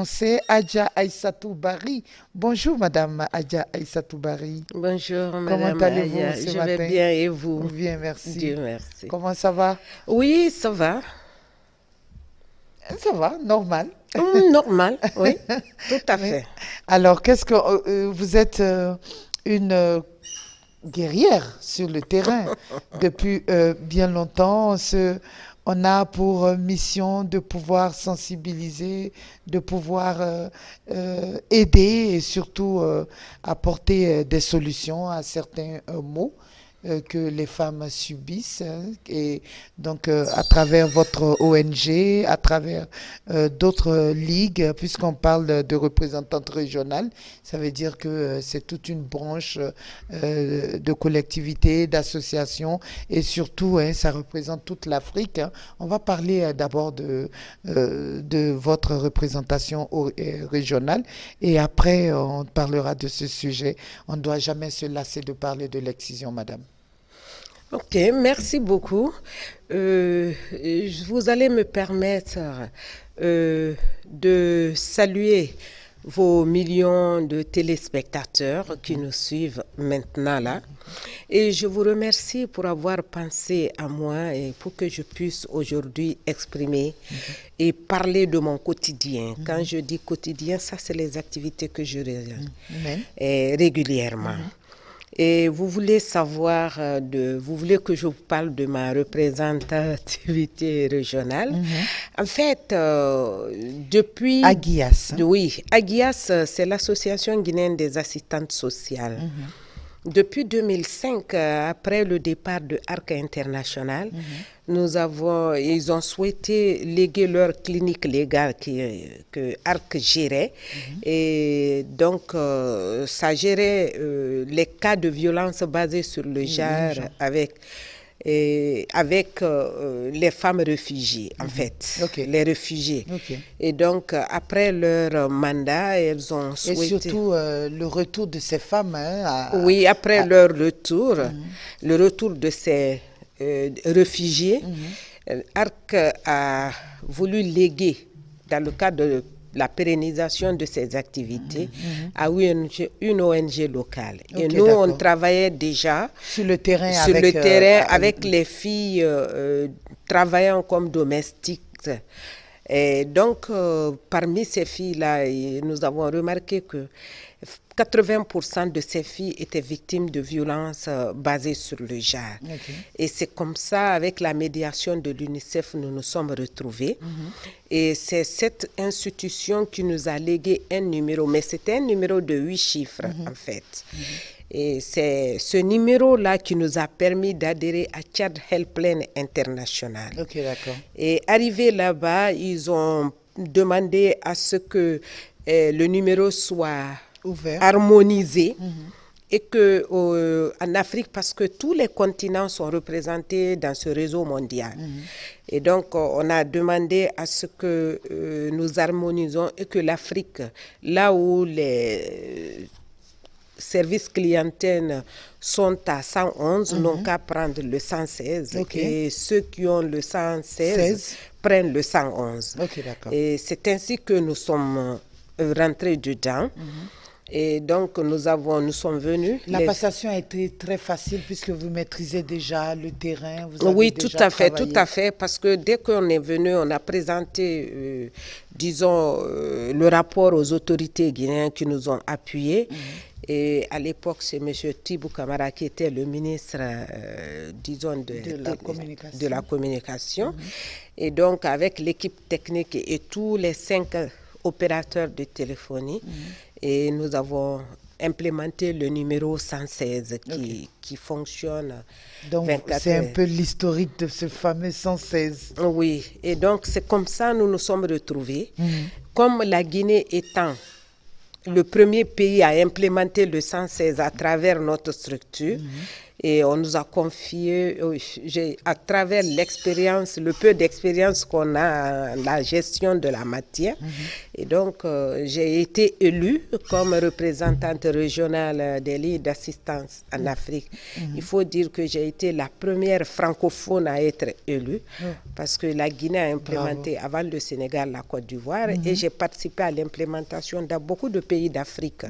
français, Adja Aïssatou Bari. Bonjour, Madame Adja Aïssatou Bari. Bonjour, Comment Madame allez-vous Aya. ce Je vais matin? bien et vous? Bien, merci. Dieu merci. Comment ça va? Oui, ça va. Ça va, normal. Normal, oui, tout à Oui. fait. Alors, qu'est-ce que vous êtes une guerrière sur le terrain depuis bien longtemps. On a pour mission de pouvoir sensibiliser, de pouvoir aider et surtout apporter des solutions à certains maux que les femmes subissent, hein. Et donc, à travers votre ONG, à travers d'autres ligues, puisqu'on parle de représentante régionale, ça veut dire que c'est toute une branche de collectivités, d'associations et surtout, hein, ça représente toute l'Afrique, hein. On va parler d'abord de votre représentation régionale et après on parlera de ce sujet. On ne doit jamais se lasser de parler de l'excision, madame. Ok, merci beaucoup. Vous allez me permettre de saluer vos millions de téléspectateurs qui nous suivent maintenant là. Et je vous remercie pour avoir pensé à moi et pour que je puisse aujourd'hui exprimer et parler de mon quotidien. Quand je dis quotidien, ça c'est les activités que je réalise Amen. régulièrement. Et vous voulez savoir, vous voulez que je vous parle de ma représentativité régionale. En fait, depuis... Aguias, hein? Oui, Aguias, c'est l'Association guinéenne des assistantes sociales. Depuis 2005, après le départ de Arc International, ils ont souhaité léguer leur clinique légale que Arc gérait. Et donc, ça gérait les cas de violence basés sur le genre avec les femmes réfugiées, en fait, Ok. les réfugiés. Ok. Et donc, après leur mandat, elles ont Et souhaité... surtout le retour de ces femmes, hein, Oui, après leur retour, le retour de ces réfugiés, Arc a voulu léguer, dans le cadre de la pérennisation de ces activités, à une ONG locale. Et Ok, nous, on d'accord. travaillait déjà Sur le terrain sur avec, le terrain avec les filles travaillant comme domestiques. Et donc, parmi ces filles-là, nous avons remarqué que 80% de ces filles étaient victimes de violences basées sur le genre. Ok. Et c'est comme ça, avec la médiation de l'UNICEF, nous nous sommes retrouvés. Et c'est cette institution qui nous a légué un numéro, mais c'était un numéro de 8 chiffres, en fait. Et c'est ce numéro-là qui nous a permis d'adhérer à Tchad Helpline International. Ok, d'accord. Et arrivé là-bas, ils ont demandé à ce que le numéro soit Ouvert. harmonisé. Et que en Afrique, parce que tous les continents sont représentés dans ce réseau mondial. Et donc, on a demandé à ce que nous harmonisons et que l'Afrique, là où les services clientèle sont à 111, n'ont qu'à prendre le 116. Ok. Et ceux qui ont le 116 16. prennent le 111. Ok, d'accord. Et c'est ainsi que nous sommes rentrés dedans. Et donc, nous sommes venus. La passation a été très facile puisque vous maîtrisez déjà le terrain, vous avez Oui, tout déjà à fait, travaillé. tout à fait, parce que dès qu'on est venu, on a présenté, disons, le rapport aux autorités guinéennes qui nous ont appuyés. Et à l'époque, c'est M. Tibou Kamara qui était le ministre, disons, de la communication. Et donc, avec l'équipe technique et tous les 5 opérateurs de téléphonie, et nous avons implémenté le numéro 116 qui fonctionne Donc, 24 c'est un heures. peu l'historique de ce fameux 116. Oui, et donc c'est comme ça que nous nous sommes retrouvés. Comme la Guinée étant le premier pays à implémenter le 116 à travers notre structure, Et on nous a confié, à travers l'expérience, le peu d'expérience qu'on a, la gestion de la matière. Et donc, j'ai été élue comme représentante régionale des lits d'assistance en Afrique. Il faut dire que j'ai été la première francophone à être élue parce que la Guinée a implémenté avant le Sénégal la Côte d'Ivoire et j'ai participé à l'implémentation dans beaucoup de pays d'Afrique.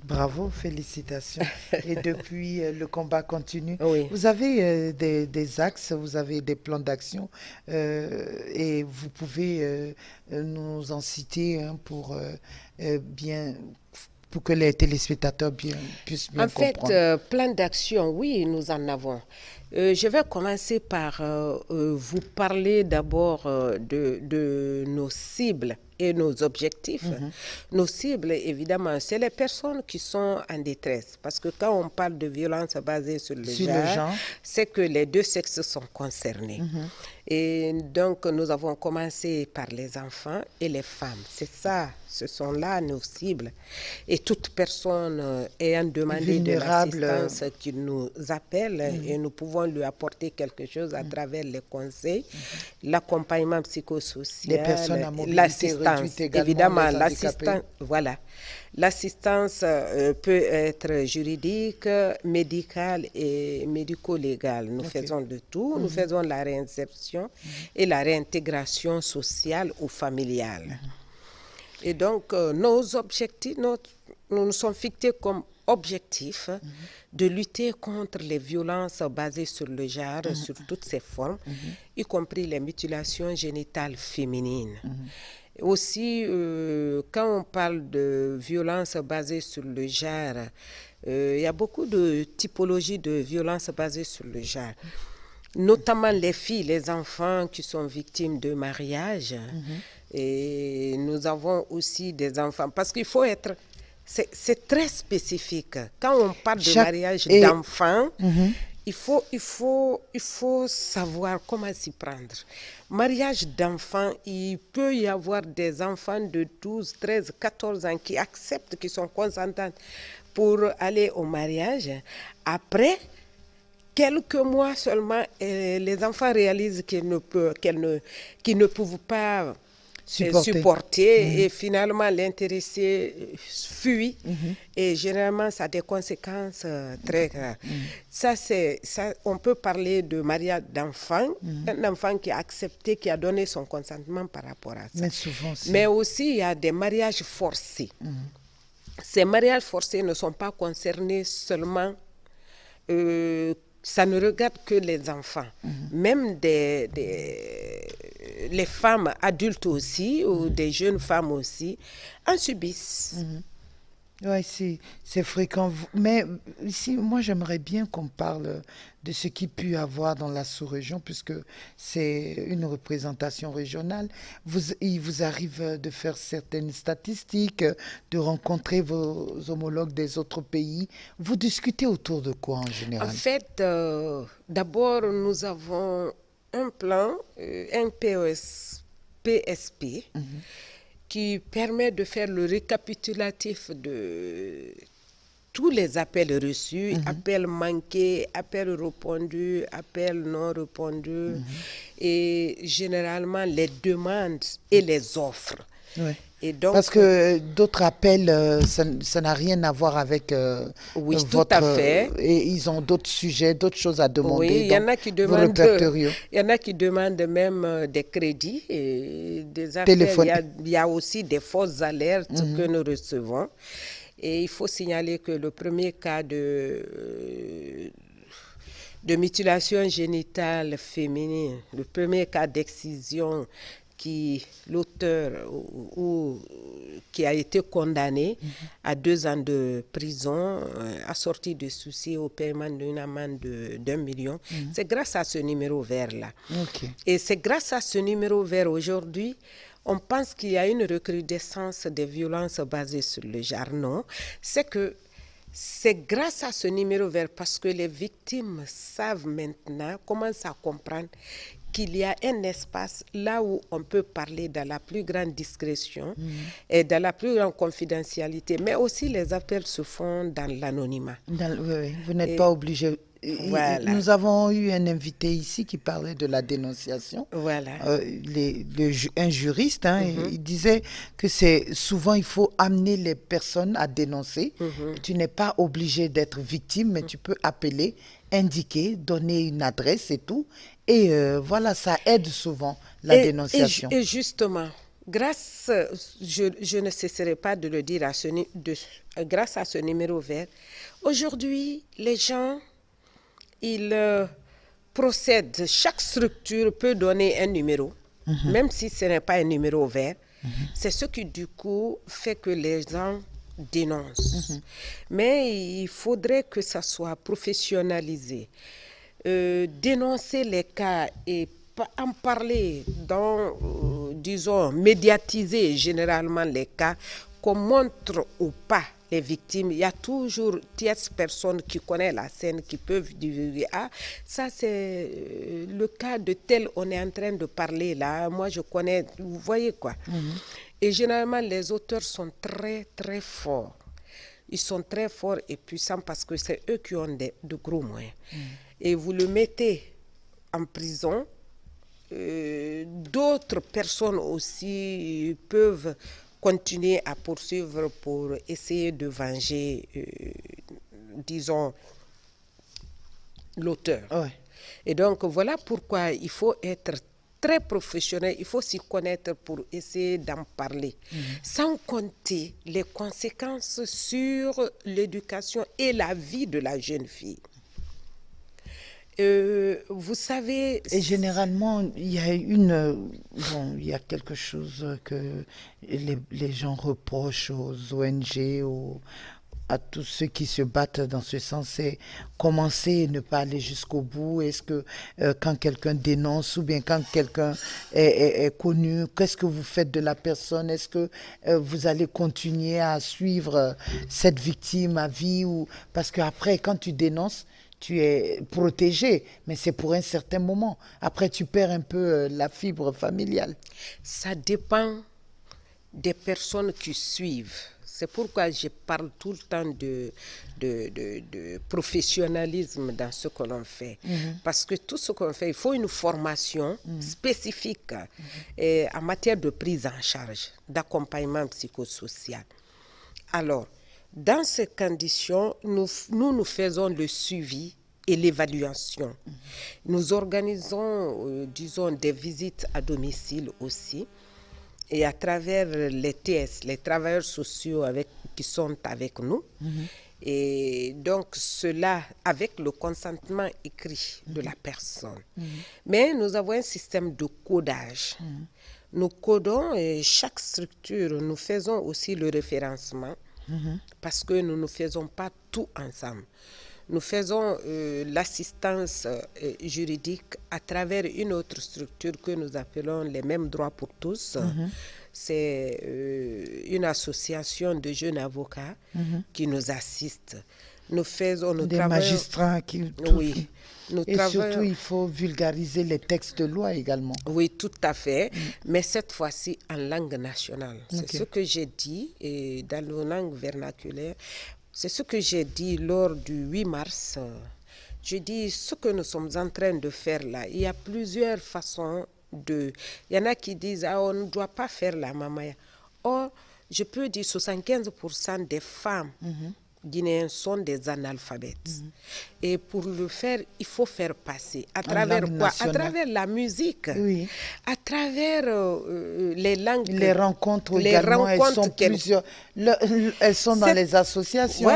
Bravo, félicitations. Et depuis, le combat continue. Oui. Vous avez des axes, vous avez des plans d'action et vous pouvez nous en citer un pour que les téléspectateurs puissent bien comprendre. En fait, plan d'action, oui, nous en avons. Je vais commencer par vous parler d'abord de nos cibles et nos objectifs. Nos cibles, évidemment, c'est les personnes qui sont en détresse. Parce que quand on parle de violence basée sur le genre, c'est que les deux sexes sont concernés. Et donc, nous avons commencé par les enfants et les femmes. C'est ça, ce sont là nos cibles. Et toute personne ayant demandé de l'assistance qui nous appelle et nous pouvons lui apporter quelque chose à travers les conseils, l'accompagnement psychosocial, l'assistance. Évidemment, l'assistance, voilà. L'assistance peut être juridique, médicale et médico-légale. Nous faisons de tout. Nous faisons la réinsertion et la réintégration sociale ou familiale. Et donc, nos objectifs, nous nous sommes fixés comme objectif de lutter contre les violences basées sur le genre, sur toutes ses formes, y compris les mutilations génitales féminines. Aussi, quand on parle de violences basées sur le genre, il y a beaucoup de typologies de violences basées sur le genre, notamment les filles, les enfants qui sont victimes de mariage. Et nous avons aussi des enfants, parce qu'il faut être... C'est très spécifique. Quand on parle de mariage d'enfants, il faut savoir comment s'y prendre. Mariage d'enfants, il peut y avoir des enfants de 12, 13, 14 ans qui acceptent, qui sont consentants pour aller au mariage. Après, quelques mois seulement, les enfants réalisent qu'ils ne peuvent pas supporter et finalement l'intéressé fuit et généralement ça a des conséquences très graves. Ça, on peut parler de mariage d'enfant, un enfant qui a accepté, qui a donné son consentement par rapport à ça. Mais aussi il y a des mariages forcés. Ces mariages forcés ne sont pas concernés seulement ça ne regarde que les enfants, même les femmes adultes aussi, ou des jeunes femmes aussi, en subissent. Oui, c'est fréquent. Mais ici, moi, j'aimerais bien qu'on parle de ce qu'il peut y avoir dans la sous-région, puisque c'est une représentation régionale. Il vous arrive de faire certaines statistiques, de rencontrer vos homologues des autres pays. Vous discutez autour de quoi en général? En fait, d'abord, nous avons un plan, un PSP, qui permet de faire le récapitulatif de tous les appels reçus, appels manqués, appels répondus, appels non répondus, et généralement les demandes et les offres. Et donc, parce que d'autres appels, ça n'a rien à voir avec oui, votre... tout à fait. Et ils ont d'autres sujets, d'autres choses à demander. Oui, il y en a qui demandent, même des crédits et des appels. Il y a aussi des fausses alertes que nous recevons. Et il faut signaler que le premier cas de mutilation génitale féminine, le premier cas d'excision l'auteur ou qui a été condamné à 2 ans de prison, assorti de souci au paiement d'une amende d'1 million. C'est grâce à ce numéro vert-là. Et c'est grâce à ce numéro vert aujourd'hui, on pense qu'il y a une recrudescence des violences basées sur le genre. Non, c'est grâce à ce numéro vert, parce que les victimes savent maintenant, commencent à comprendre qu'il y a un espace là où on peut parler dans la plus grande discrétion et dans la plus grande confidentialité, mais aussi les appels se font dans l'anonymat. Oui, oui, vous n'êtes Et pas obligé. voilà, Nous avons eu un invité ici qui parlait de la dénonciation. voilà. Un juriste, hein, il disait que c'est souvent il faut amener les personnes à dénoncer. Tu n'es pas obligé d'être victime, mais tu peux appeler, indiquer, donner une adresse et tout. Et voilà, ça aide souvent la dénonciation. Et justement, grâce, je ne cesserai pas de le dire, grâce à ce numéro vert, aujourd'hui, les gens, ils procèdent, chaque structure peut donner un numéro, même si ce n'est pas un numéro vert. C'est ce qui, du coup, fait que les gens dénoncent. Mais il faudrait que ça soit professionnalisé. Dénoncer les cas et en parler, disons, médiatiser généralement les cas, qu'on montre ou pas les victimes. Il y a toujours tierces personnes qui connaissent la scène, qui peuvent dire, ah, ça c'est le cas de tel, on est en train de parler là, moi je connais, vous voyez quoi. Et généralement, les auteurs sont très, très forts. Ils sont très forts et puissants parce que c'est eux qui ont de gros moyens. Et vous le mettez en prison, d'autres personnes aussi peuvent continuer à poursuivre pour essayer de venger, disons, l'auteur. Ouais. Et donc, voilà pourquoi il faut être très professionnel, il faut s'y connaître pour essayer d'en parler, sans compter les conséquences sur l'éducation et la vie de la jeune fille. Vous savez... Et généralement, il y a il y a quelque chose que les gens reprochent aux ONG, à tous ceux qui se battent dans ce sens, c'est commencer et ne pas aller jusqu'au bout. Est-ce que quand quelqu'un dénonce ou bien quand quelqu'un est connu, qu'est-ce que vous faites de la personne? Est-ce que vous allez continuer à suivre cette victime à vie parce qu'après, quand tu dénonces, tu es protégé, mais c'est pour un certain moment. Après, tu perds un peu la fibre familiale. Ça dépend des personnes qui suivent. C'est pourquoi je parle tout le temps de professionnalisme dans ce que l'on fait. Parce que tout ce qu'on fait, il faut une formation spécifique en matière de prise en charge, d'accompagnement psychosocial. Alors, dans ces conditions, nous faisons le suivi et l'évaluation. Nous organisons, disons, des visites à domicile aussi. Et à travers les TS, les travailleurs sociaux qui sont avec nous. Et donc, cela avec le consentement écrit de la personne. Mais nous avons un système de codage. Nous codons et chaque structure, nous faisons aussi le référencement parce que nous ne faisons pas tout ensemble. Nous faisons l'assistance juridique à travers une autre structure que nous appelons les mêmes droits pour tous. C'est une association de jeunes avocats qui nous assiste. Nous des magistrats qui... Oui. Et surtout, il faut vulgariser les textes de loi également. Oui, tout à fait, mais cette fois-ci en langue nationale. C'est ce que j'ai dit et dans nos langues vernaculaires. C'est ce que j'ai dit lors du 8 mars. Je dis ce que nous sommes en train de faire là. Il y a plusieurs façons de... Il y en a qui disent, on ne doit pas faire la mamaya. Or, je peux dire 75% des femmes guinéennes sont des analphabètes. Et pour le faire, il faut faire passer. À travers quoi? Nationale. À travers la musique. Oui. À travers les langues. Les rencontres également, elles sont plusieurs. Elles sont dans les associations,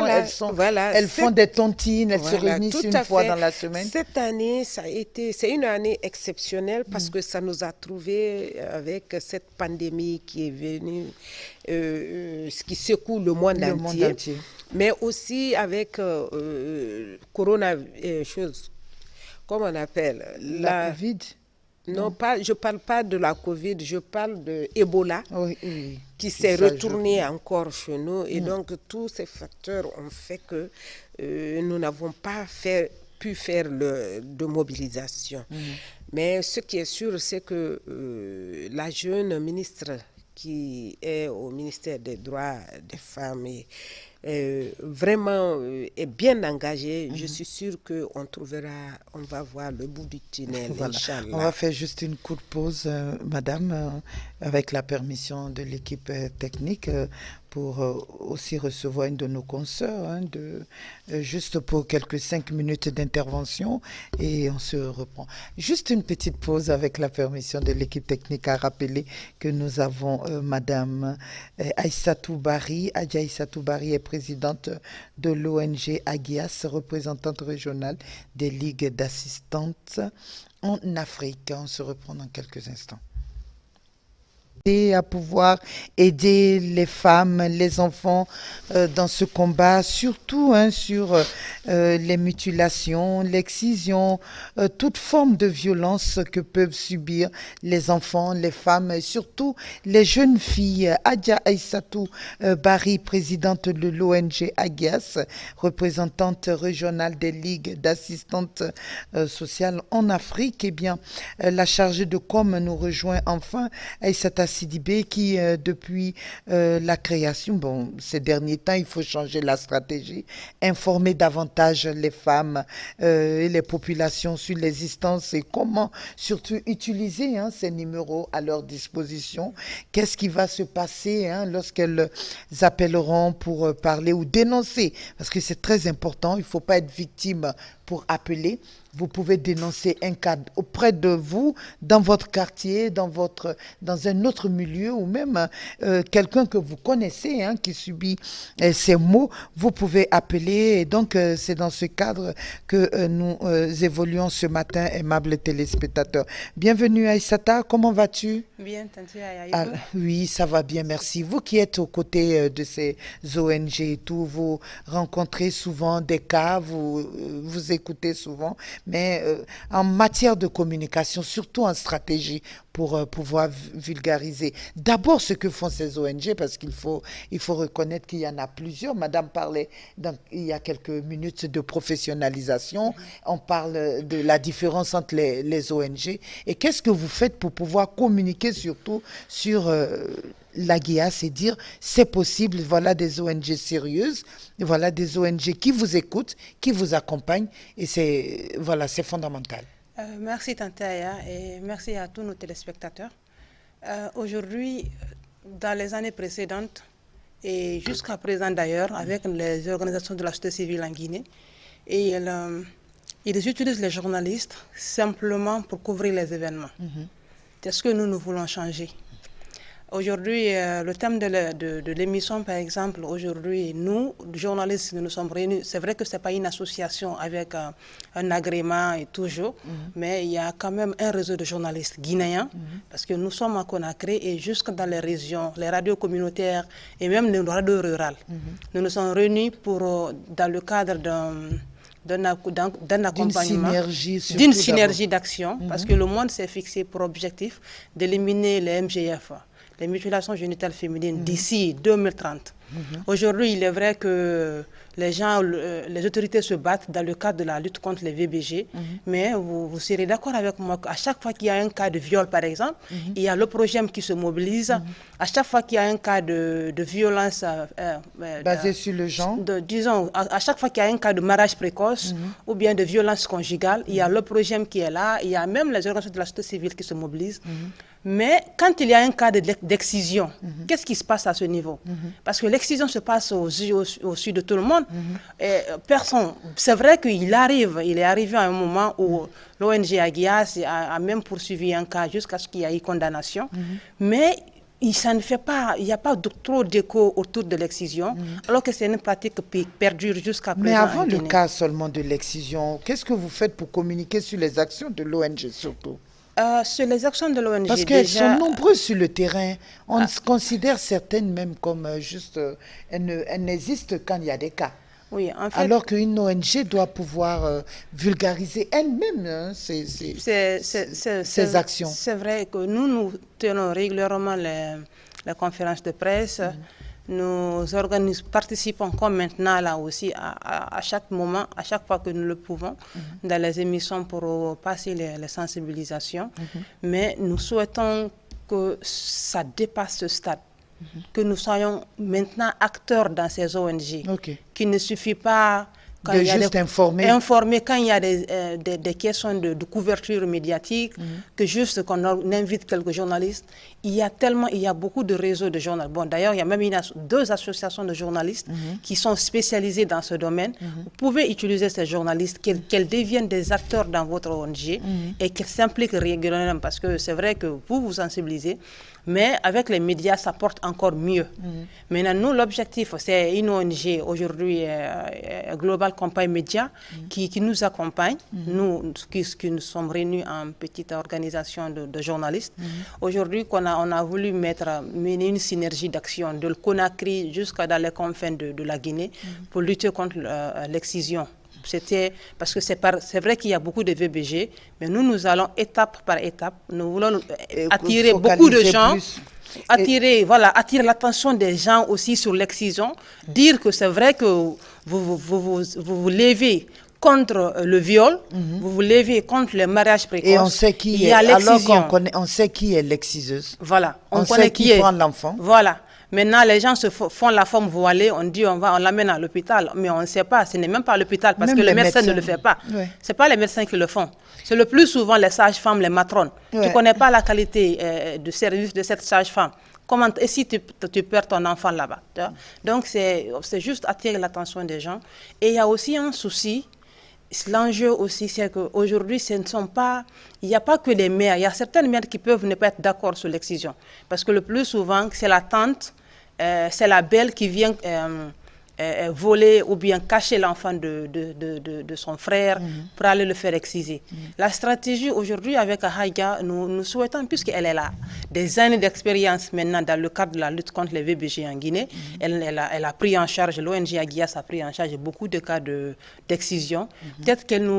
voilà, elles font des tontines, elles se réunissent une fois dans la semaine. Cette année, c'est une année exceptionnelle parce que ça nous a trouvés avec cette pandémie qui est venue, ce qui secoue le monde entier. Mais aussi avec comment on appelle la Covid. Non, je ne parle pas de la Covid, je parle de Ebola qui s'est retourné encore chez nous. Et donc, tous ces facteurs ont fait que nous n'avons pas fait pu faire de mobilisation. Mais ce qui est sûr, c'est que la jeune ministre qui est au ministère des droits des femmes vraiment est bien engagée. Je suis sûre qu'on va voir le bout du tunnel, Voilà. Inch'Allah. On va faire juste une courte pause, madame, avec la permission de l'équipe technique, pour aussi recevoir une de nos consoeurs, hein, juste pour quelques 5 minutes d'intervention, et on se reprend. Juste une petite pause avec la permission de l'équipe technique à rappeler que nous avons madame Aïssatou Bari. Adja Aïssatou Bari est présidente de l'ONG Agias, représentante régionale des ligues d'assistantes en Afrique. On se reprend dans quelques instants. À pouvoir aider les femmes, les enfants dans ce combat, surtout sur les mutilations, l'excision, toute forme de violence que peuvent subir les enfants, les femmes et surtout les jeunes filles. Adja Aïssatou Bari, présidente de l'ONG Agias, représentante régionale des ligues d'assistantes sociales en Afrique, eh bien, la chargée de com nous rejoint enfin, Aïssata Sidibé, qui depuis la création, ces derniers temps, il faut changer la stratégie, informer davantage les femmes et les populations sur l'existence et comment surtout utiliser ces numéros à leur disposition. Qu'est-ce qui va se passer lorsqu'elles appelleront pour parler ou dénoncer, parce que c'est très important, il ne faut pas être victime pour appeler. Vous pouvez dénoncer un cas auprès de vous, dans votre quartier, dans un autre milieu, ou même quelqu'un que vous connaissez qui subit ces maux. Vous pouvez appeler. Et donc, c'est dans ce cadre que nous évoluons ce matin, aimables téléspectateurs. Bienvenue Aïssata, comment vas-tu? Bien, Tanti Ayaïko. Oui, ça va bien, merci. Vous qui êtes aux côtés de ces ONG et tout, vous rencontrez souvent des cas, vous écoutez souvent, mais en matière de communication, surtout en stratégie, pour pouvoir vulgariser d'abord ce que font ces ONG, parce qu'il faut reconnaître qu'il y en a plusieurs. Madame parlait il y a quelques minutes de professionnalisation. On parle de la différence entre les ONG. Et qu'est-ce que vous faites pour pouvoir communiquer surtout sur la GIAS et dire c'est possible, voilà des ONG sérieuses, voilà des ONG qui vous écoutent, qui vous accompagnent, et c'est fondamental. Merci Tante Aya et merci à tous nos téléspectateurs. Aujourd'hui, dans les années précédentes et jusqu'à présent d'ailleurs, avec les organisations de la société civile en Guinée, ils utilisent les journalistes simplement pour couvrir les événements. C'est ce que nous voulons changer. Aujourd'hui, le thème de l'émission, par exemple, aujourd'hui, nous, journalistes, nous sommes réunis. C'est vrai que ce n'est pas une association avec un agrément et toujours, mais il y a quand même un réseau de journalistes guinéens, parce que nous sommes à Conakry et jusque dans les régions, les radios communautaires et même les radios rurales. Nous nous sommes réunis pour, dans le cadre d'un accompagnement, d'une synergie d'action, parce que le monde s'est fixé pour objectif d'éliminer les MGF, les mutilations génitales féminines, d'ici 2030. Aujourd'hui, il est vrai que les autorités se battent dans le cadre de la lutte contre les VBG, mais vous serez d'accord avec moi qu'à chaque fois qu'il y a un cas de viol, par exemple, il y a le projet qui se mobilise. À chaque fois qu'il y a un cas de violence basé sur le genre, disons, à chaque fois qu'il y a un cas de mariage précoce ou bien de violence conjugale, il y a le projet qui est là, il y a même les organisations de la société civile qui se mobilisent. Mais quand il y a un cas d'excision, qu'est-ce qui se passe à ce niveau? Parce que l'excision se passe au sud de tout le monde. Personne. C'est vrai il est arrivé à un moment où l'ONG Agias a même poursuivi un cas jusqu'à ce qu'il y ait eu condamnation. Mais ça ne fait pas, il n'y a pas trop d'écho autour de l'excision, alors que c'est une pratique qui perdure jusqu'à présent. Mais avant le cas seulement de l'excision, qu'est-ce que vous faites pour communiquer sur les actions de l'ONG surtout? Sur les actions de l'ONG, parce qu'elles sont nombreuses sur le terrain. On considère certaines même comme juste... elles n'existent qu'quand il y a des cas. Oui, en fait, alors qu'une ONG doit pouvoir vulgariser elle-même ses actions. C'est vrai que nous tenons régulièrement les conférences de presse. nous participons comme maintenant là aussi à chaque moment, à chaque fois que nous le pouvons, dans les émissions pour passer les sensibilisations. Mais nous souhaitons que ça dépasse ce stade, que nous soyons maintenant acteurs dans ces ONG, qu'il ne suffit pas quand il y a juste informer quand il y a des questions de couverture médiatique, que juste qu'on invite quelques journalistes. Il y a beaucoup de réseaux de journalistes. Bon, d'ailleurs, il y a même 2 associations de journalistes qui sont spécialisées dans ce domaine. Vous pouvez utiliser ces journalistes, qu'elles deviennent des acteurs dans votre ONG et qu'elles s'impliquent régulièrement, parce que c'est vrai que vous sensibilisez, mais avec les médias, ça porte encore mieux. Maintenant, nous, l'objectif, c'est une ONG aujourd'hui, Global Campaign Media, qui nous accompagne, nous qui nous sommes réunis en petite organisation de journalistes. Aujourd'hui, on a voulu mener une synergie d'action de Conakry jusqu'à dans les confins de la Guinée pour lutter contre l'excision. C'était parce que c'est vrai qu'il y a beaucoup de VBG, mais nous allons étape par étape. Nous voulons attirer beaucoup de gens, attirer l'attention des gens aussi sur l'excision, dire que c'est vrai que vous levez contre le viol, vous vous levez contre le mariage précoce. Et on sait qui est, alors on sait qui est l'exciseuse. Voilà, on connaît qui prend l'enfant. Voilà. Maintenant, les gens font la forme voilée, on dit on l'amène à l'hôpital, mais on ne sait pas, ce n'est même pas à l'hôpital parce que le médecin ne le fait pas. Ce n'est pas les médecins qui le font. C'est le plus souvent les sages-femmes, les matrones. Tu ne connais pas la qualité de service de cette sage-femme. Et si tu perds ton enfant là-bas? Donc, c'est juste attirer l'attention des gens. Et il y a aussi un souci. L'enjeu aussi, c'est qu'aujourd'hui, il n'y a pas que les mères. Il y a certaines mères qui peuvent ne pas être d'accord sur l'excision. Parce que le plus souvent, c'est la tante, c'est la belle qui vient voler ou bien cacher l'enfant de son frère pour aller le faire exciser. La stratégie aujourd'hui avec Ahaïga, nous souhaitons, puisqu'elle est là, des années d'expérience maintenant dans le cadre de la lutte contre les VBG en Guinée, elle a pris en charge, l'ONG Aguias a pris en charge beaucoup de cas d'excision. Peut-être qu'elle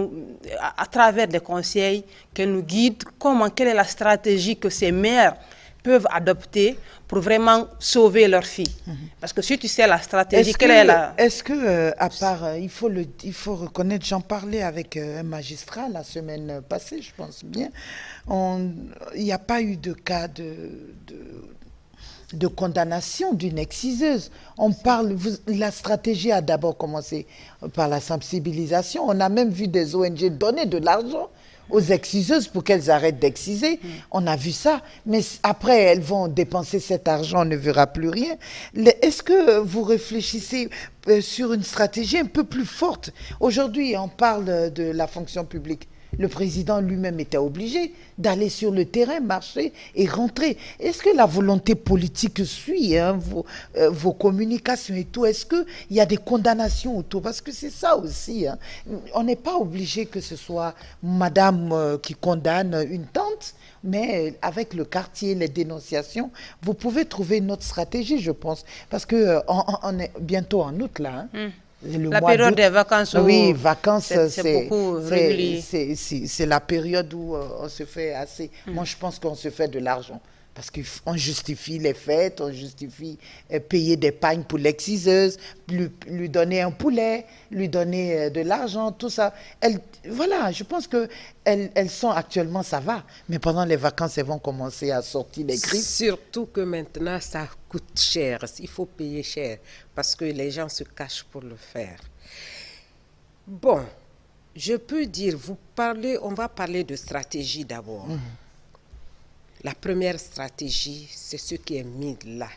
à travers des conseils, qu'elle nous guide quelle est la stratégie que ces mères peuvent adopter pour vraiment sauver leur fille. Parce que si tu sais la stratégie, Est-ce que, à part, il faut reconnaître, j'en parlais avec un magistrat la semaine passée, je pense bien, il n'y a pas eu de cas de condamnation d'une exciseuse. La stratégie a d'abord commencé par la sensibilisation. On a même vu des ONG donner de l'argent aux exciseuses pour qu'elles arrêtent d'exciser. On a vu ça. Mais après, elles vont dépenser cet argent, on ne verra plus rien. Est-ce que vous réfléchissez sur une stratégie un peu plus forte? Aujourd'hui, on parle de la fonction publique. Le président lui-même était obligé d'aller sur le terrain, marcher et rentrer. Est-ce que la volonté politique suit vos communications et tout? Est-ce qu'il y a des condamnations autour? Parce que c'est ça aussi. On n'est pas obligé que ce soit madame qui condamne une tante, mais avec le quartier, les dénonciations, vous pouvez trouver une autre stratégie, je pense. Parce qu'on est bientôt en août, là. La période des vacances. Oui, vacances, c'est beaucoup régulier. C'est la période où on se fait assez... Moi, je pense qu'on se fait de l'argent. Parce qu'on justifie les fêtes, on justifie payer des pagnes pour l'exciseuse, lui donner un poulet, lui donner de l'argent, tout ça. Voilà, je pense qu'elles sont actuellement, ça va. Mais pendant les vacances, elles vont commencer à sortir les griffes. Surtout que maintenant, ça coûte cher. Il faut payer cher parce que les gens se cachent pour le faire. Bon, je peux dire, on va parler de stratégie d'abord. La première stratégie, c'est ce qui est mis là,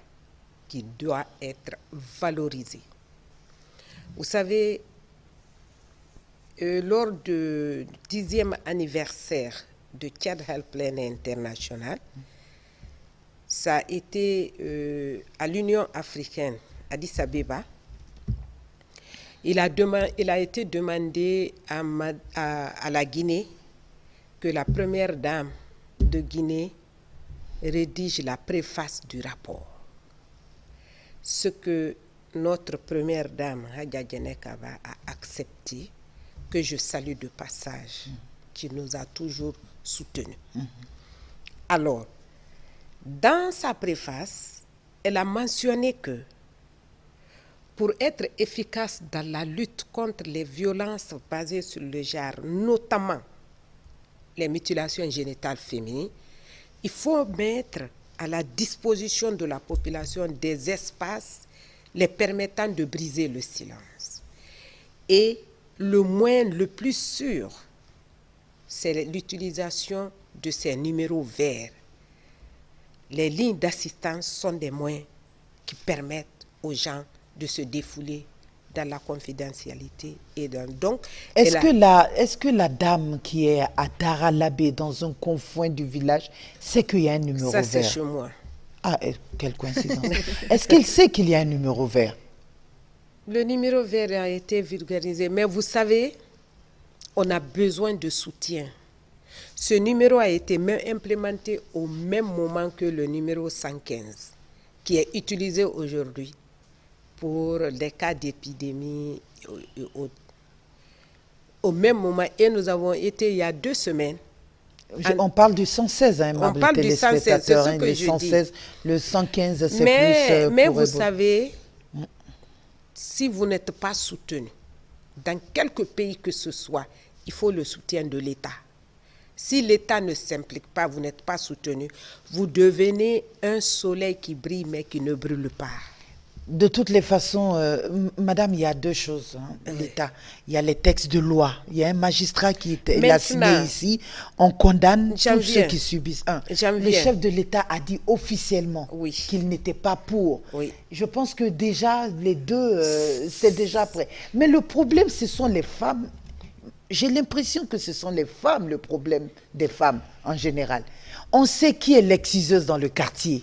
qui doit être valorisé. Vous savez, lors du 10e anniversaire de Tchad Helpline International, ça a été à l'Union africaine, Addis Abeba. Il a été demandé à la Guinée que la première dame de Guinée rédige la préface du rapport. Ce que notre première dame, Hadja Djenekaba, a accepté, que je salue de passage, qui nous a toujours soutenus. Alors, dans sa préface, elle a mentionné que pour être efficace dans la lutte contre les violences basées sur le genre, notamment les mutilations génitales féminines, il faut mettre à la disposition de la population des espaces les permettant de briser le silence. Et le moyen le plus sûr, c'est l'utilisation de ces numéros verts. Les lignes d'assistance sont des moyens qui permettent aux gens de se défouler dans la confidentialité. Et donc, est-ce que la dame qui est à Daralabé, dans un confin du village, sait qu'il y a un numéro vert? Ça, c'est chez moi. Ah, quelle coïncidence. Est-ce qu'elle sait qu'il y a un numéro vert? Le numéro vert a été vulgarisé, mais vous savez, on a besoin de soutien. Ce numéro a été même implémenté au même moment que le numéro 115, qui est utilisé aujourd'hui pour les cas d'épidémie au même moment. Et nous avons été il y a 2 semaines. On parle du 116, hein, on parle du 116, c'est ce que le je 116, dis. Le 115, c'est plus... Mais vous savez, si vous n'êtes pas soutenu, dans quelque pays que ce soit, il faut le soutien de l'État. Si l'État ne s'implique pas, vous n'êtes pas soutenu, vous devenez un soleil qui brille mais qui ne brûle pas. De toutes les façons, madame, il y a 2 choses. Hein, l'État, il y a les textes de loi. Il y a un magistrat qui l'a signé ici. On condamne tous ceux qui subissent. Le chef de l'État a dit officiellement qu'il n'était pas pour. Oui. Je pense que déjà, les deux, c'est déjà prêt. Mais le problème, ce sont les femmes. J'ai l'impression que ce sont les femmes, le problème des femmes en général. On sait qui est l'exciseuse dans le quartier.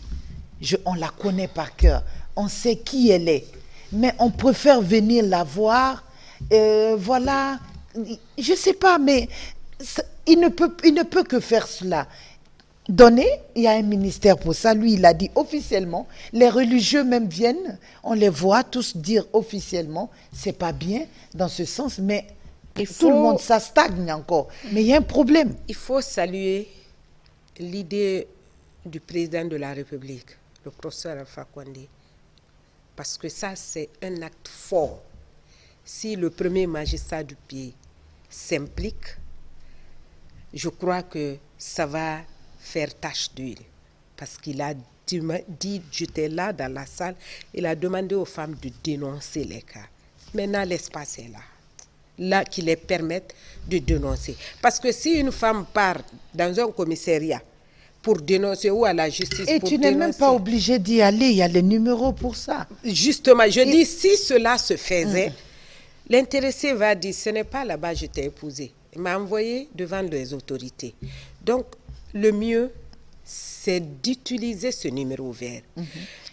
On la connaît par cœur. On sait qui elle est. Mais on préfère venir la voir. Voilà. Je ne sais pas, mais il ne peut que faire cela. Donner, il y a un ministère pour ça. Lui, il a dit officiellement. Les religieux même viennent. On les voit tous dire officiellement. C'est pas bien dans ce sens, mais... tout le monde, ça stagne encore. Mais il y a un problème. Il faut saluer l'idée du président de la République, le professeur Alpha Condé, parce que ça, c'est un acte fort. Si le premier magistrat du pays s'implique, je crois que ça va faire tache d'huile. Parce qu'il a dit, j'étais là dans la salle, il a demandé aux femmes de dénoncer les cas. Maintenant, l'espace est là qui les permettent de dénoncer. Parce que si une femme part dans un commissariat pour dénoncer ou à la justice et pour tu n'es même pas obligé d'y aller, il y a les numéros pour ça. Justement, je dis, si cela se faisait, l'intéressé va dire, ce n'est pas là-bas je t'ai épousé. Il m'a envoyé devant les autorités. Donc, le mieux, c'est d'utiliser ce numéro vert.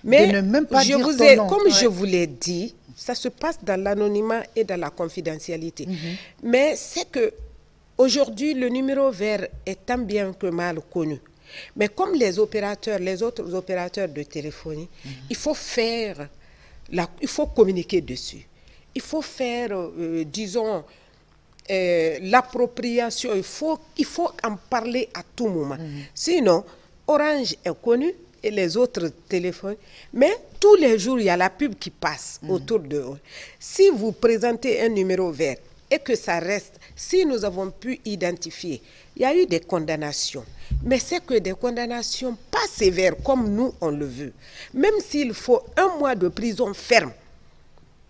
Mais de ne même pas dire ton nom. comme je vous l'ai dit, ça se passe dans l'anonymat et dans la confidentialité. Mais c'est que aujourd'hui, le numéro vert est tant bien que mal connu. Mais comme les autres opérateurs de téléphonie, il faut communiquer dessus. Il faut faire, disons, l'appropriation. Il faut en parler à tout moment. Sinon, Orange est connu et les autres téléphones. Mais tous les jours, il y a la pub qui passe autour de eux. Si vous présentez un numéro vert et que ça reste, si nous avons pu identifier, il y a eu des condamnations. Mais c'est que des condamnations pas sévères comme nous, on le veut. Même s'il faut 1 mois de prison ferme,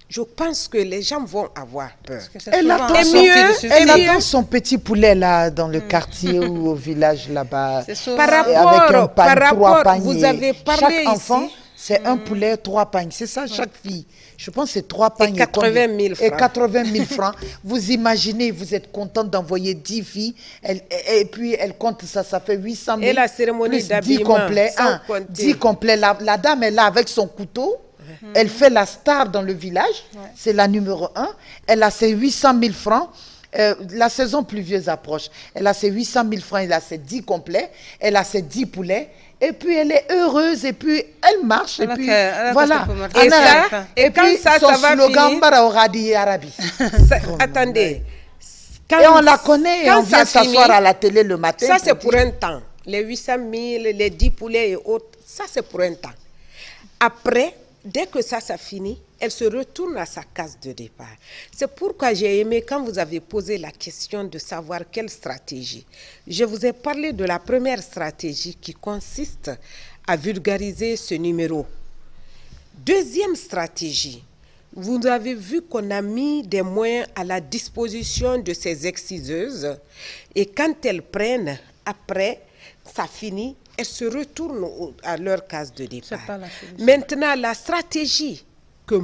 je pense que les gens vont avoir peur. Elle attend son petit poulet là dans le quartier ou au village là-bas. Par rapport, vous avez parlé chaque enfant, ici. C'est un poulet, 3 pagnes. C'est ça, chaque fille. Je pense que c'est 3 pagnes. Et 80 000 francs. Et 80 000 francs. Vous imaginez, vous êtes contente d'envoyer 10 filles. Et puis, elle compte ça, ça fait 800 000. Et la cérémonie d'habillement. 10 complets. La dame est là avec son couteau. Elle fait la star dans le village. C'est la numéro 1. Elle a ses 800 000 francs. La saison pluvieuse approche. Elle a ses 800 000 francs. Elle a ses 10 complets. Elle a ses 10 poulets. Et puis elle est heureuse, et puis elle marche, et puis voilà. Et puis ça va finir. Attendez. Et on la connaît, et on vient s'asseoir à la télé le matin. Ça, c'est pour un temps. Les 800 000, les 10 poulets et autres, ça, c'est pour un temps. Après, dès que ça finit, elle se retourne à sa case de départ. C'est pourquoi j'ai aimé quand vous avez posé la question de savoir quelle stratégie. Je vous ai parlé de la première stratégie qui consiste à vulgariser ce numéro. Deuxième stratégie, vous avez vu qu'on a mis des moyens à la disposition de ces exciseuses et quand elles prennent, après, ça finit, elles se retournent à leur case de départ. Pas la solution. Maintenant, la stratégie que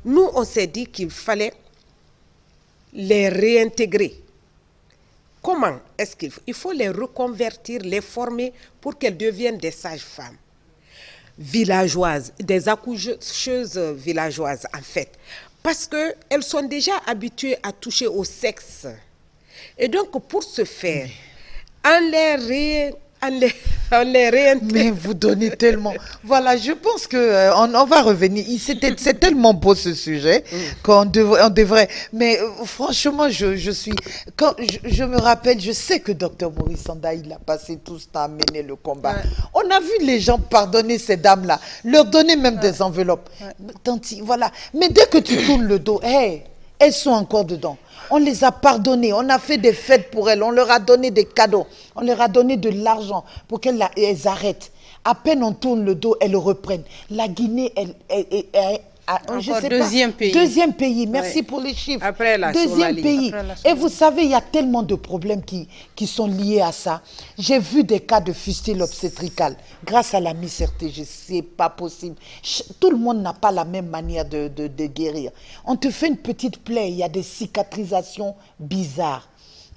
nous, on s'est dit qu'il fallait les réintégrer. Comment est-ce qu'il faut? Il faut les reconvertir, les former pour qu'elles deviennent des sages-femmes villageoises, des accoucheuses villageoises en fait. Parce qu'elles sont déjà habituées à toucher au sexe. Et donc pour ce faire, on les réintègre. Mais vous donnez tellement. Voilà, je pense que on va revenir. C'est tellement beau ce sujet qu'on devrait. Mais franchement, je suis. Quand je me rappelle, je sais que Dr Maurice Sanda, il a passé tout ce temps à mener le combat. Ouais. On a vu les gens pardonner ces dames-là, leur donner même des enveloppes. Tanti, voilà. Mais dès que tu tournes le dos, hey, elles sont encore dedans. On les a pardonnées, on a fait des fêtes pour elles, on leur a donné des cadeaux, on leur a donné de l'argent pour qu'elles arrêtent. À peine on tourne le dos, elles reprennent. La Guinée, deuxième pays. Deuxième pays, merci pour les chiffres. Après la deuxième Somalie. pays. Après la Et Somalie. vous savez, il y a tellement de problèmes qui sont liés à ça. J'ai vu des cas de fistule obstétricale grâce à la Miss RTG. C'est pas possible. Tout le monde n'a pas la même manière de guérir. On te fait une petite plaie, il y a des cicatrisations bizarres.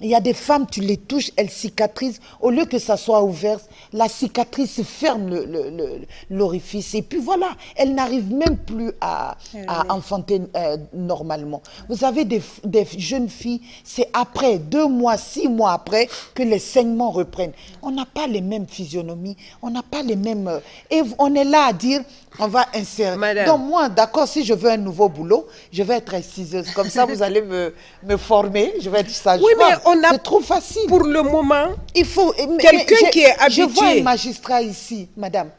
Il y a des femmes, tu les touches, elles cicatrisent. Au lieu que ça soit ouvert, la cicatrice ferme l'orifice. Et puis voilà, elles n'arrivent même plus à enfanter normalement. Vous avez des jeunes filles, c'est après 2 mois, 6 mois après que les saignements reprennent. On n'a pas les mêmes physionomies, on n'a pas les mêmes... et on est là à dire... On va insérer. Madame. Donc moi, d'accord, si je veux un nouveau boulot, je vais être exciseuse. Comme ça, vous allez me former, je vais être sage-femme. Oui, mais on a... C'est trop facile. Pour le moment, Il faut... quelqu'un qui est Je vois habitué. un magistrat ici, madame.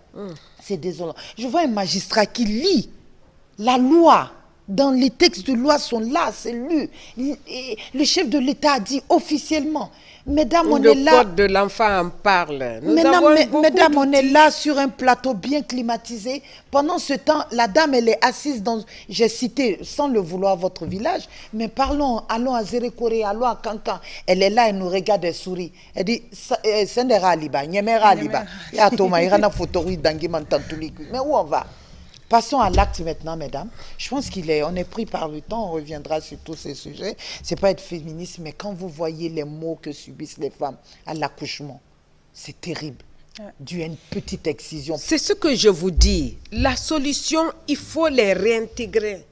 C'est désolant. Je vois un magistrat qui lit la loi. Dans les textes de loi sont là, c'est lu. Le chef de l'État a dit officiellement. Mesdames, on le est là... code de l'enfant en parle. Nous Mesdames, avons beaucoup mesdames, on est d'outils. là sur un plateau bien climatisé. Pendant ce temps, la dame, elle est assise dans... J'ai cité, sans le vouloir, votre village. Mais allons à Zérékoré, allons à Kankan. Elle est là, elle nous regarde, elle sourit. Elle dit, Sendera Aliba, Nyemera Aliba. Ya Toma, Irana Fotori, Dangi Mantantuli. Mais où on va? Passons à l'acte maintenant, mesdames. Je pense on est pris par le temps, on reviendra sur tous ces sujets. C'est pas être féministe, mais quand vous voyez les maux que subissent les femmes à l'accouchement, c'est terrible. Dû à une petite excision. C'est ce que je vous dis. La solution, il faut les réintégrer.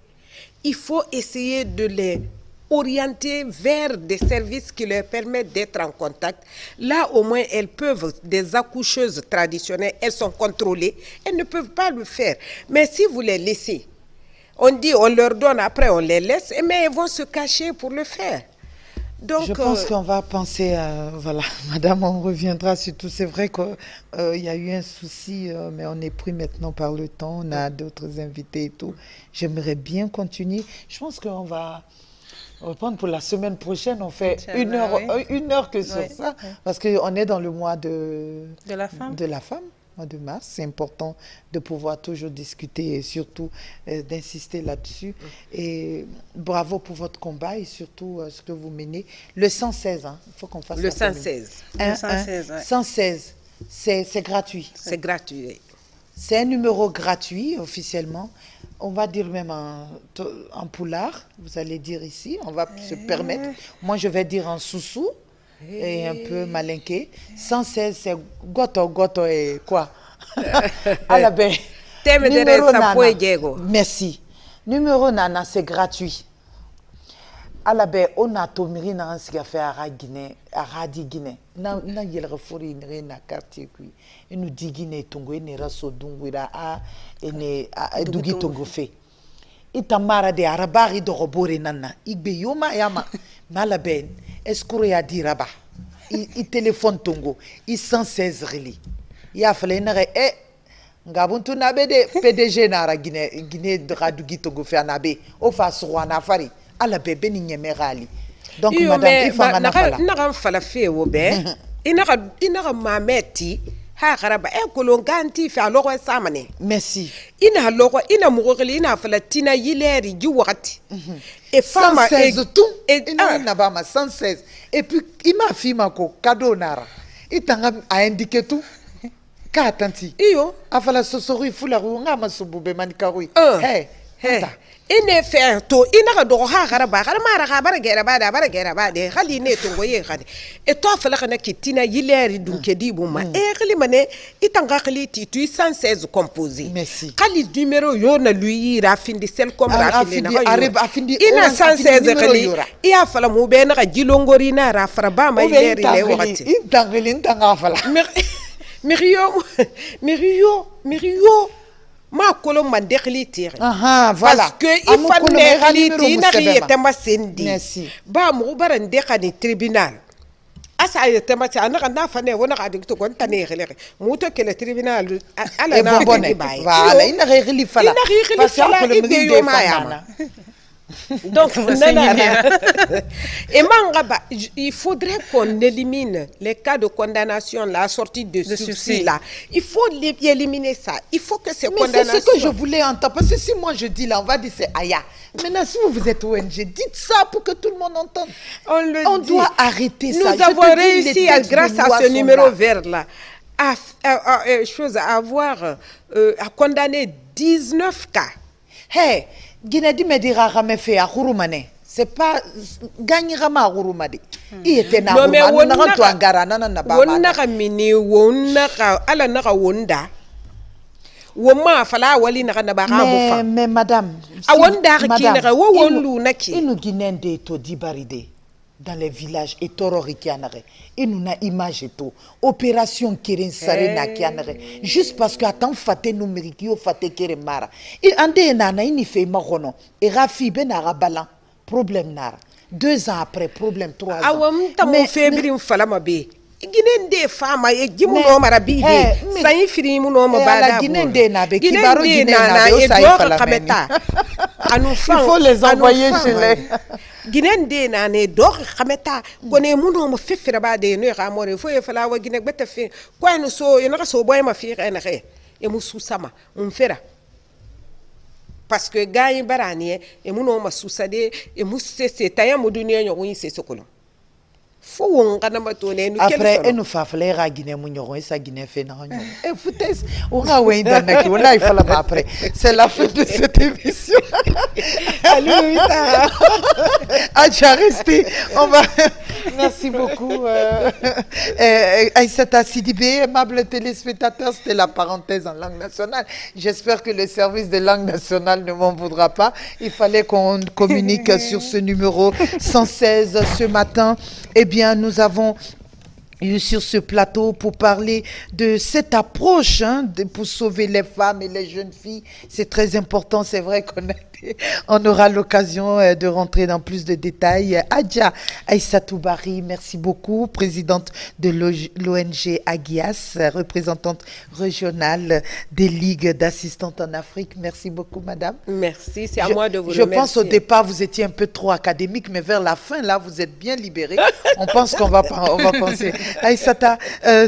Il faut essayer de les orienter vers des services qui leur permettent d'être en contact. Là, au moins, elles peuvent, des accoucheuses traditionnelles, elles sont contrôlées, elles ne peuvent pas le faire. Mais si vous les laissez, on dit, on leur donne, après on les laisse, mais elles vont se cacher pour le faire. Donc, Je pense qu'on va penser à... Voilà, madame, on reviendra sur tout. C'est vrai qu'il y a eu un souci, mais on est pris maintenant par le temps. On a d'autres invités et tout. J'aimerais bien continuer. Je pense qu'on va reprendre pour la semaine prochaine. On fait Inch'Allah, une heure que sur Oui, ça. oui. Parce qu'on est dans le mois de la femme. mois de mars. C'est important de pouvoir toujours discuter et surtout d'insister là-dessus. Et bravo pour votre combat et surtout ce que vous menez. Le 116, hein. Il faut qu'on fasse le la commune. 116, Le 116, ouais. 116, c'est gratuit. c'est gratuit. C'est un numéro gratuit officiellement. On va dire même en poulard, vous allez dire ici, on va se permettre. Moi, je vais dire en soussou et un peu malinqué. 116, c'est goto et quoi? À la baie. Temedere Sapoe Diego. Merci. Numéro nana, c'est gratuit. À la baie, on a tomiri na un siga fait à Guinée, à Radi Guinée. Na yel refori na quartier kui. Et nous dit Guinée tongo ne raso dungwira a ene dugi tongo fe. Itamara de arabari do robore nana. Igbe yoma yama. Malaben, escure ya diraba. I téléphone tongo. I 116 reli. Ya fale nare ngabuntu nabe de PDG nara Guinée de Radougi Togo fe nabe o fa suwana fari ala bebe ni nyemerali donc madame ifanga na fala na kan fala fe wo be ina ka mameti ha garaba e kolonganti fe alogo samane merci ina logo ina mugogeli ina fala tina yileri ji wakati et femme 116 tout et na ba ma 116 et puis ima fima ko cadeau nara itanga a indiqué tout ka tanti iyo afala sosori fula nga masubube manikarui hey ine fe to ina ka do ha garaba mara ka bara gera ba de khali ne to ngoye khadi e to fala kana kitina yileri dunke dibu ma e khali mane itanga khali ti tu 116 composé khali numéro yo na lui rafindi sel comme rafindi na ina 116 khali iya fala mu be na ka jilongori na rafara ba ma yileri le wakati intanga fala Mirio ma kolo mandekli tire voilà parce que il faut ne na yete masendi ba mu bara ndeka ni tribunal asa yete ma ta na fa ne wona ka dikto kon tane khele mu to ke le tribunal ala na ba voilà ina khili fala parce que le milieu ma donc et mangaba il faudrait qu'on élimine les cas de condamnation la sortie de sursis là il faut éliminer ça il faut que ces condamnations c'est ce que je voulais entendre parce que si moi je dis là on va dire c'est Aya maintenant si vous êtes ONG dites ça pour que tout le monde entende on doit arrêter ça nous avons réussi grâce à ce numéro vert là à avoir à condamner 19 cas hey Guinée di medira rame fe a khurumane c'est pas gagner rama khurumade il était na na to angara na ba wonna ka mini wonna ka ala na ka wonda woma fala wali na kana ba ga mo fa mais madame a wonda ka kine ka wo wonlu naki inu Guinée de to di baride dans les villages et torori kianare inu na image to opération kirin sare na kianare juste parce que attend faté numérique yo faté kere mara il ande na ini fe magono et rafi ben arabalan problème nara 2 ans après problème 3 ans awam tamu febrim falama be Guinée de fama e gimu no mara bi de sayi firi mu no ma bada Guinée de na be kibaro Guinée na be o sayi fala kameta anu fa il faut les envoyer chez les Guinée de na ne do kameta gone mu no ma fefira ba de no ga more fo e fala wa Guinée beta fi ko no so e no so boy ma fi na re e mu susama mun fera parce que gaay barani e mu no ma susade e mu sese taya mu duniya nyo yin sese ko après et nous fa fallait ra Guinée mu ñoro sa Guinée fait na ñoro et foutes on va wenda nak wallahi fala ba après c'est la fin de cette émission allez restez on va merci beaucoup Aïssata Sidibé aimable téléspectateurs c'était la parenthèse en langue nationale j'espère que le service de langue nationale ne m'en voudra pas il fallait qu'on communique sur ce numéro 116 ce matin eh bien, nous avons eu sur ce plateau pour parler de cette approche pour sauver les femmes et les jeunes filles. C'est très important, c'est vrai qu'on aura l'occasion de rentrer dans plus de détails. Adja Aïssatou Bari, merci beaucoup, présidente de l'ONG Agias, représentante régionale des ligues d'assistantes en Afrique. Merci beaucoup, madame. Merci, c'est à moi de vous remercier. Je pense au départ, vous étiez un peu trop académique, mais vers la fin, là, vous êtes bien libérée. On pense qu'on va penser. Aïssata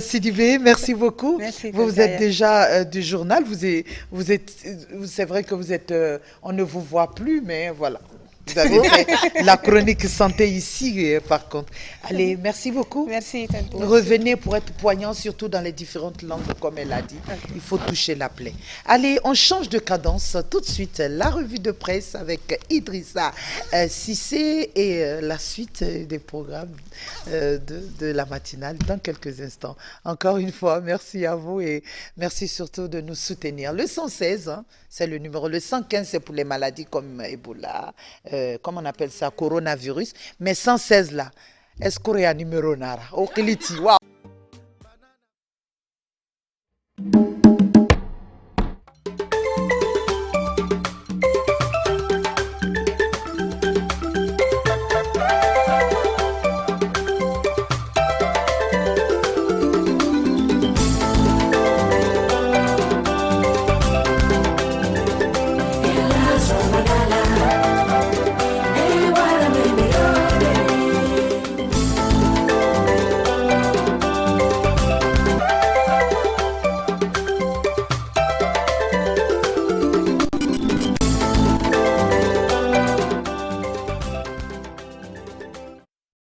Sidibé, merci beaucoup. Merci, vous êtes déjà du journal. C'est vrai que vous êtes. On ne vous voit plus, mais voilà. Vous avez fait la chronique santé ici, par contre. Allez, merci beaucoup. Merci. Revenez pour être poignant, surtout dans les différentes langues, comme elle a dit. Il faut toucher la plaie. Allez, on change de cadence. Tout de suite, la revue de presse avec Idrissa Cissé et la suite des programmes de la matinale dans quelques instants. Encore une fois, merci à vous et merci surtout de nous soutenir. Le 116, c'est le numéro. Le 115, c'est pour les maladies comme Ebola, comment on appelle ça, coronavirus. Mais 116 là, est-ce qu'il y a un numéro nara? Wow.